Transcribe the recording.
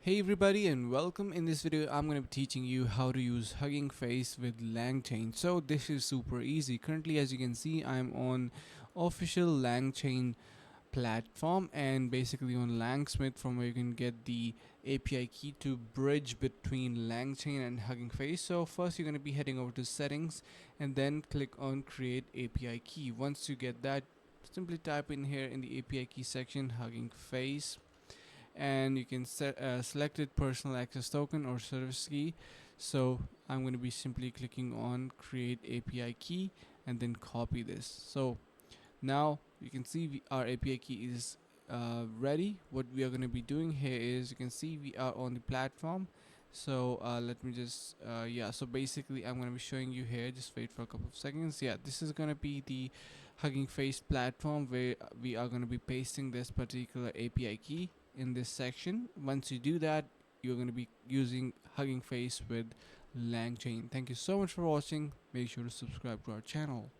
Hey everybody and welcome. In this video I'm going to be teaching you how to use HuggingFace with LangChain. So this is super easy. Currently, as you can see, I'm on official LangChain platform and basically on Langsmith, from where you can get the API key to bridge between LangChain and HuggingFace. So first you're going to be heading over to settings and then click on create API key. Once you get that, simply type in here in the API key section HuggingFace, and you can select it personal access token or service key. So I'm going to be simply clicking on create API key and then copy this. So now you can see our API key is ready. What we are going to be doing here is, you can see we are on the platform. So let me just so basically I'm going to be showing you here. Just wait for a couple of seconds. Yeah, this is going to be the Hugging Face platform where we are going to be pasting this particular API key in this section. Once you do that, you're going to be using Hugging Face with LangChain. Thank you so much for watching. Make sure to subscribe to our channel.